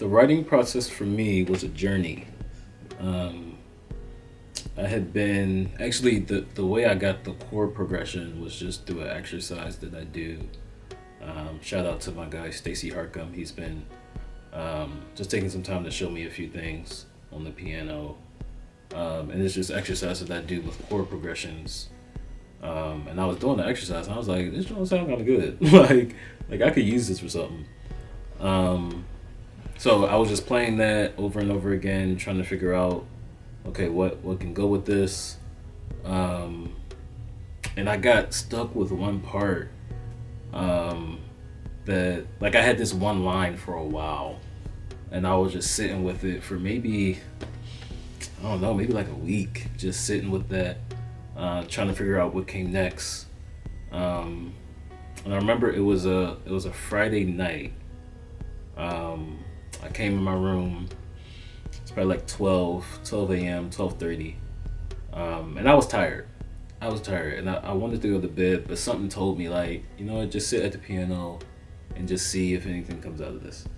The writing process for me was a journey. Um, I had been actually the way I got the chord progression was just through an exercise that I do. Shout out to my guy Stacy Harcum. He's been just taking some time to show me a few things on the piano, and it's just exercises that I do with chord progressions. And I was doing the exercise, and I was like, "This don't sound kind of good. like I could use this for something." Um, so I was just playing that over and over again, trying to figure out, okay, what can go with this. Um, and I got stuck with one part um, that, like, I had this one line for a while, and I was just sitting with it for maybe, I don't know, maybe like a week, just sitting with that, trying to figure out what came next. Um, and I remember it was a Friday night. I came in my room. It's probably like 12 a.m., 12:30, and I was tired. And I wanted to go to bed, but something told me, like, just sit at the piano and just see if anything comes out of this.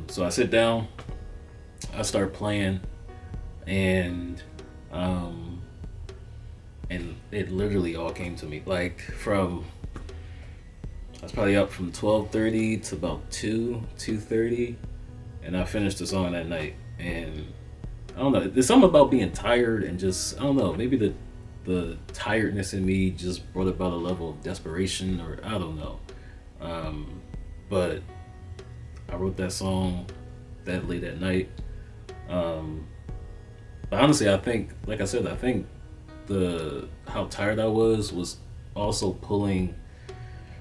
So I sit down, I start playing, and um, and it literally all came to me. Like, I was probably up from 12:30 to about 2:30, and I finished the song that night. And I don't know, there's something about being tired and just, I don't know, maybe the tiredness in me just brought about a level of desperation, or I don't know. But I wrote that song that late at night. Um, but honestly, I think, like I said, I think the how tired I was also pulling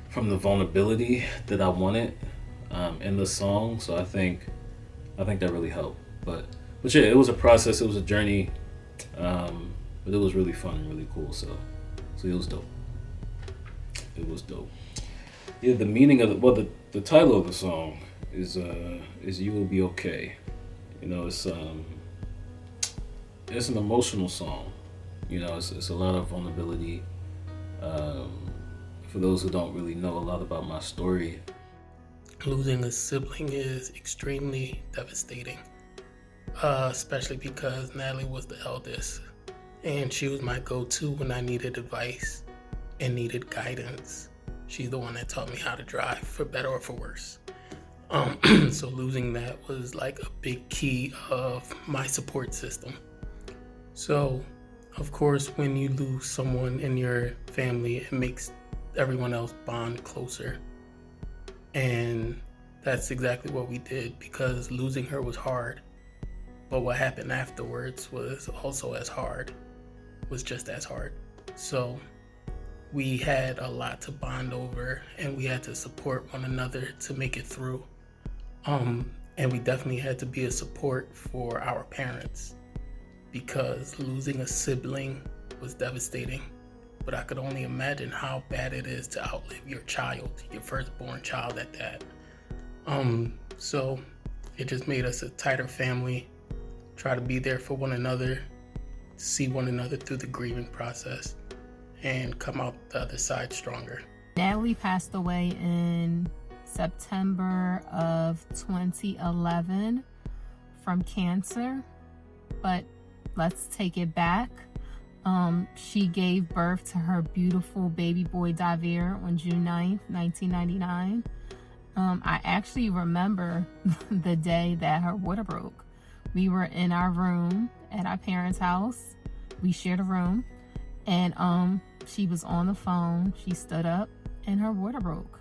from the vulnerability that I wanted in the song. So I think that really helped. But yeah, it was a process. It was a journey. But it was really fun and really cool. So it was dope. It was dope. Yeah, the meaning of the title of the song is "You Will Be Okay." It's an emotional song. It's a lot of vulnerability. Um, for those who don't really know a lot about my story, Losing a sibling is extremely devastating, especially because Natalie was the eldest, and she was my go-to when I needed advice and needed guidance. She's the one that taught me how to drive, for better or for worse. So losing that was like a big key of my support system. So, of course, when you lose someone in your family, it makes everyone else bond closer. And that's exactly what we did, because losing her was hard. But what happened afterwards was also as hard, was just as hard. So we had a lot to bond over, and we had to support one another to make it through. And we definitely had to be a support for our parents, because losing a sibling was devastating. But I could only imagine how bad it is to outlive your child, your firstborn child at that. So it just made us a tighter family, try to be there for one another, see one another through the grieving process, and come out the other side stronger. Natalie passed away in September of 2011 from cancer, but let's take it back. She gave birth to her beautiful baby boy Davier on June 9th, 1999. I actually remember the day that her water broke. We were in our room at our parents' house. We shared a room, and she was on the phone. She stood up and her water broke.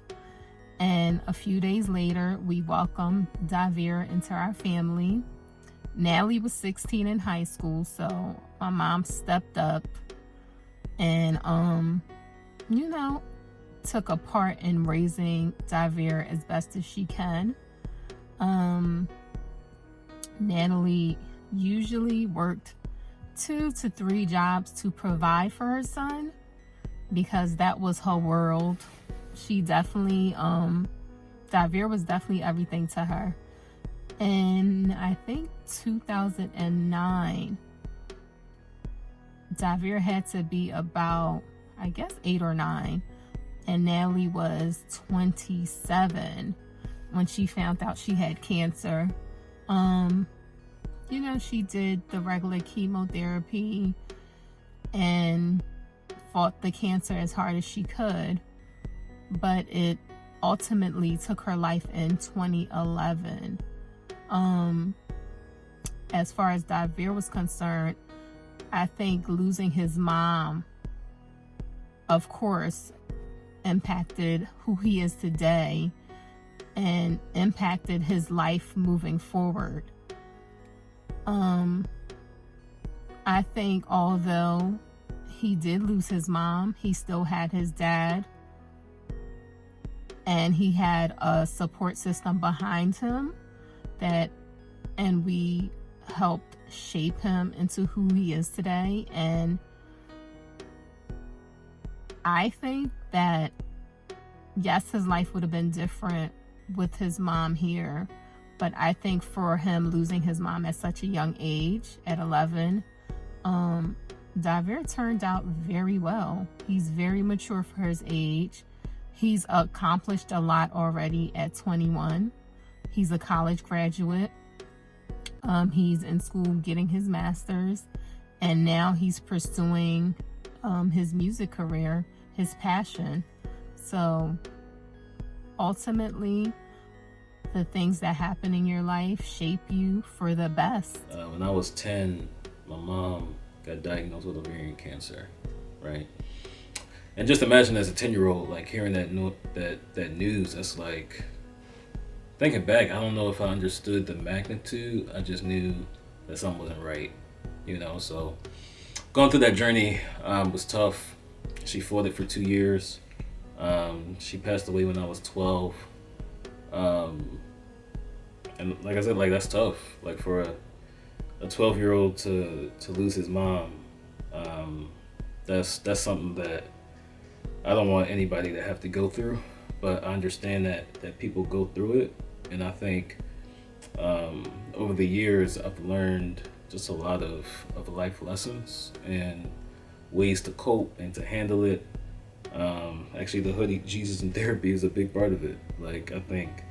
And a few days later, we welcomed Davier into our family. Natalie was 16 in high school, so my mom stepped up and, took a part in raising Davier as best as she can. Natalie usually worked 2 to 3 jobs to provide for her son, because that was her world. She definitely, Davier was definitely everything to her. In, I think, 2009, Davier had to be about, I guess, 8 or 9, and Natalie was 27. when she found out she had cancer. She did the regular chemotherapy and fought the cancer as hard as she could, but it ultimately took her life in 2011. As far as Davier was concerned, I think losing his mom, of course, impacted who he is today and impacted his life moving forward. I think although he did lose his mom, he still had his dad, and he had a support system behind him and we helped shape him into who he is today. And I think that, yes, his life would have been different with his mom here, but I think for him losing his mom at such a young age, at 11, Davier turned out very well. He's very mature for his age. He's accomplished a lot already at 21. He's a college graduate. He's in school getting his master's, and now he's pursuing his music career, his passion. So ultimately, the things that happen in your life shape you for the best. When I was 10, my mom got diagnosed with ovarian cancer, right? And just imagine as a 10-year-old, like hearing that news, that's like, thinking back, I don't know if I understood the magnitude. I just knew that something wasn't right, so going through that journey was tough. She fought it for 2 years. She passed away when I was 12. And like I said, like that's tough. Like for a 12-year-old to lose his mom, that's something that I don't want anybody to have to go through. But I understand that people go through it, and I think over the years I've learned just a lot of life lessons and ways to cope and to handle it. Actually, the hoodie Jesus in Therapy is a big part of it. Like I think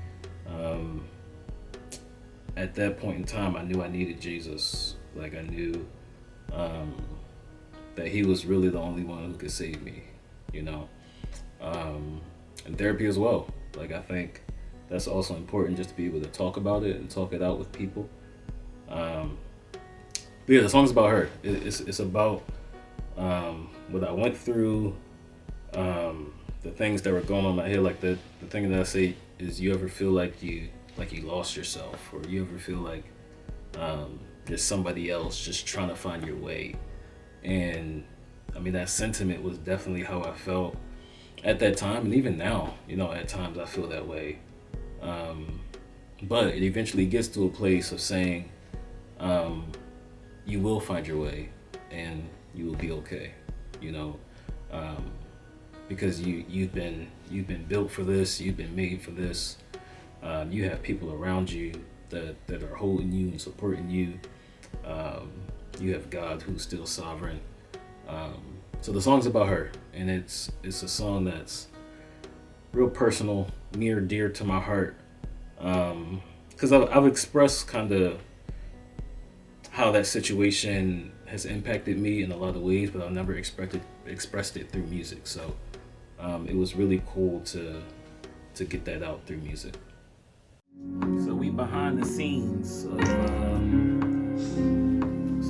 at that point in time, I knew I needed Jesus. Like I knew that he was really the only one who could save me, and therapy as well. Like I think that's also important, just to be able to talk about it and talk it out with people. But yeah, the song's about her. It's about what I went through, the things that were going on in my head. Like the thing that I say is, you ever feel like you lost yourself, or you ever feel like there's somebody else just trying to find your way? And I mean, that sentiment was definitely how I felt at that time, and even now, at times I feel that way. But it eventually gets to a place of saying, you will find your way, and you will be okay, because you've been built for this, you've been made for this. You have people around you that are holding you and supporting you. You have God who's still sovereign. So the song's about her, and it's a song that's real personal, near dear to my heart, because I've expressed kind of how that situation has impacted me in a lot of ways, but I've never expressed it through music. So it was really cool to get that out through music. So we behind the scenes of let's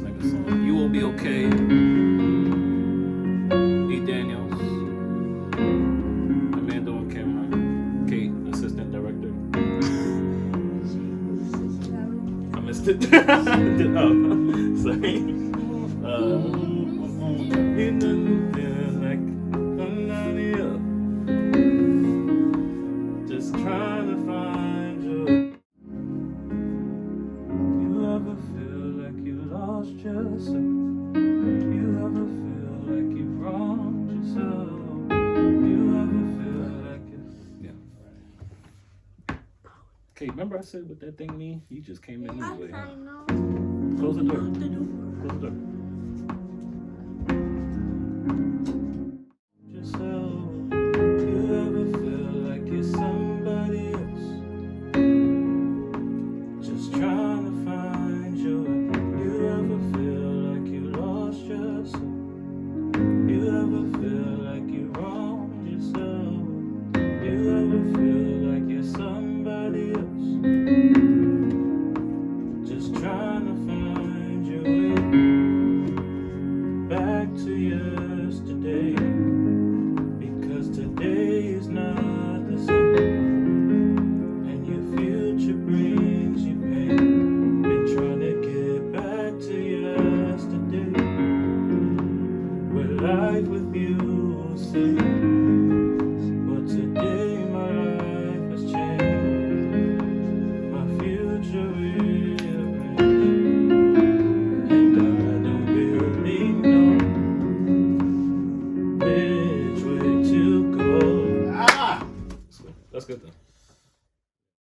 make a song. You Will Be Okay. E. Daniels, Amanda on camera, Kate, assistant director. I missed it. Oh, sorry. It doesn't feel like I'm not here. Just trying to find you. You ever feel like you lost yourself? You ever feel like you wronged yourself? You ever feel like it's... Yeah. Okay, remember I said what that thing mean? You just came in anyway, huh? I know. Close the door. Close the door. Yourself. You ever feel like you're somebody else? Today is not the same, and your future brings you pain. Been trying to get back to yesterday, where life with you seems